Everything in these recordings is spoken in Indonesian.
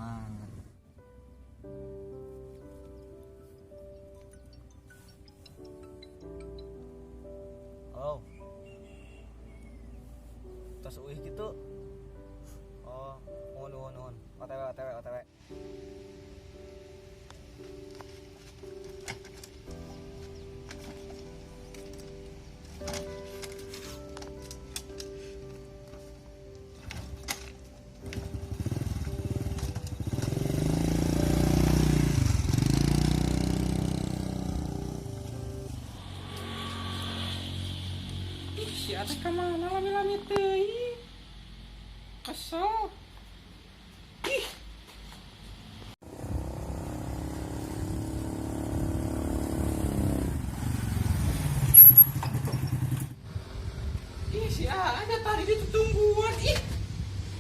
aman. Oh, tos uih gitu. Oh, nuhun. OTW. Si ate kemana lami-lami teh? Kesel. Ih. Ih, si ada tadi di tungguan. Ih,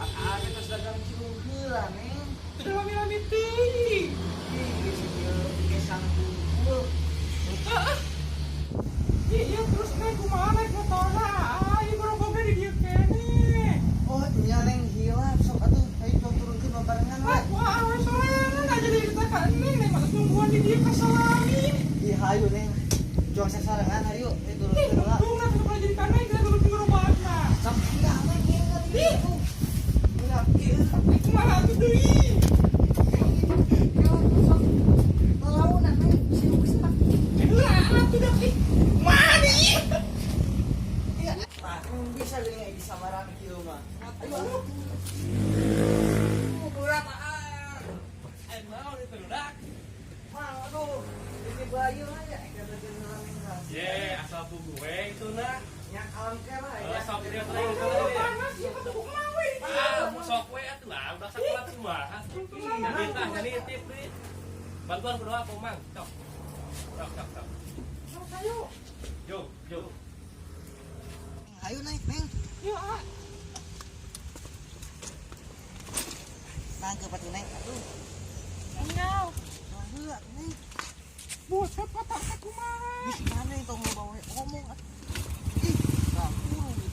Ada tos dagang cium heula, Neng. udah lami-lami teh. Ih, kesang bungkul. Iya, terus naik kumaha naik motorna? Ayo boro-boro di dieu kene. Oh, nya Neng hilap sok atuh. Ayo tong turunkeun barengan we. Wah, awas sorangan aja di kita ka Neng, Neng mah tungguan di dieu ka salami. Ih, hayu Neng. Juang sasarengan hayu. Turunkeun Ih, heula. tunggu kita jadi ka Neng, kita dulu gerobakna. Sok enggak we ingat Ih. itu. Hilap ieu. Kumaha atuh deui? Lelaunan Neng. Sieu geus Heula atuh dah ih. Mani. iya. Nah, bisa geuning di samaran kieu mah. Ayo. Berat mau diterudak. Mang, aduh. Ini bayu aja kata jenderal Neng. Ye, asal pugu we itu na. Nya alam kela ya. Sok dia teh Oh, itu teh. panas ya ketemu kumawe. Sok we atuh lah, udah sakulat semua. Jadi tip deui. Bantuan kudu apa, Mang? Cok. Ayo. Yo. Ayo naik, Neng. Yuk, ah. Nangkep atuh Neng. Aduh. Enggak. Heula, Neng. Buset patah kumaha. Di mana yang tong bawa ngomong atuh. Ih, kampung ini.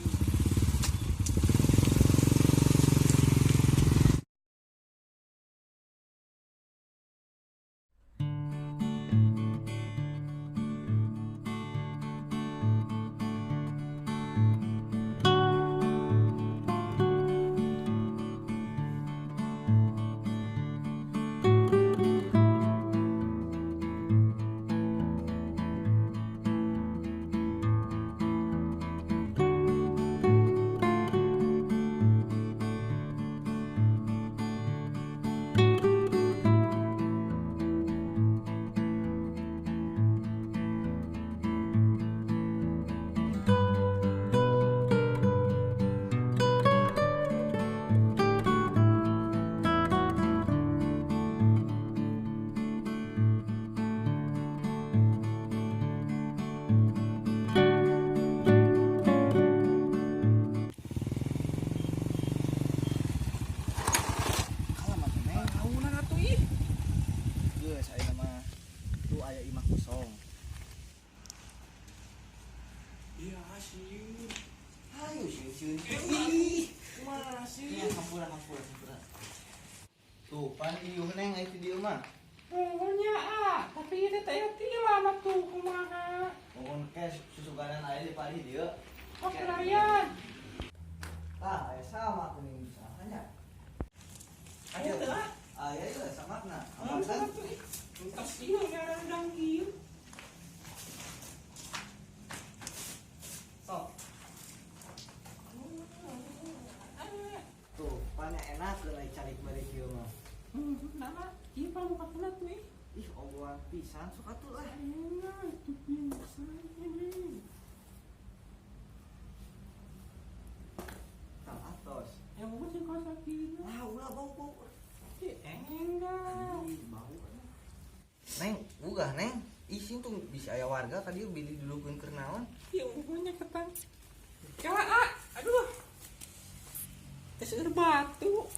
Alamat Neng. Taunan atuh ih. Geus aya nama tu aya imah kosong. Iya, sih. Hayu sieun. Ih, Kumaha sih? iya hampura. Tuh, pan ieu Neng aya di dieu mah. Pokoknya ah, tapi itu teh lama tuh kumaha. Mohon ke susuganan aya di pari dieu. Oh, pelarian. Ah, aya sama kuning usahanya. Ayo teh ah. Aya ieu samakna. Ayo Amakan. tuh. Entas ieu ngarandang kieu. Sok. Tuh, pan enak geus cari bari kieu mah. Nama, ieu pamukatna tuh ih. Ih, ogohan pisan sok atuh lah. Enak tuh pisan ini. Kang Atos. Yang mau sih kau sakit. Ah, ulah bau. Enggak. Ih, bau. Neng, ugah Neng. Isin tuh bisa aya warga tadi beli dulukeun keur naon? Ya pokoknya ketang. Kala aduh. Tes batu.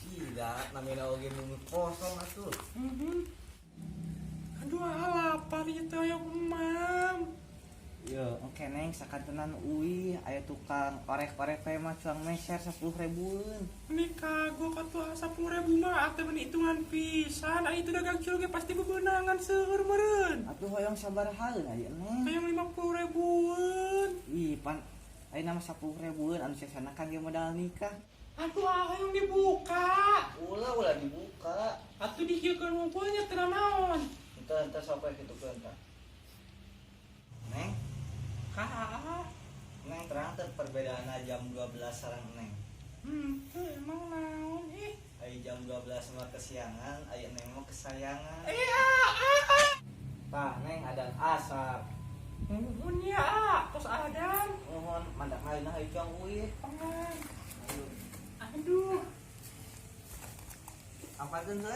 Tidak, namanya oge nu kosong atuh. Aduh lapar itu ayo mam. Yo, oke neng, sakantenan uwi, aya tukang korek-korek teh mah cuang meser 10.000-an. Ini kagok atuh 10.000 mah teh meni hitungan pisan. Ai itu dagang culuk ge pasti bebenangan seueur meureun. Atuh hoyong sabar haeun aya neng. Kayak 50.000-an. Ih, pan aya nama 10.000-an anu sesanakan ge modal nikah. Atuh yang dibuka. Ulah dibuka. Atuh dihieukkeun ngumpulnya teu naon. Ente sampai kitu ke ente. Neng, Hahaha. neng terang teh perbedaanna jam 12 sareng neng. Teu emang naon ih. Aya jam 12 mah kesiangan, aya neng mah kesayangan. Tah, neng adan asar. Nuhun ya, tos adan. Mohon mandak ngaina hayu cuang uwi. Pangan. Ayo. Aduh. Apa tuh nya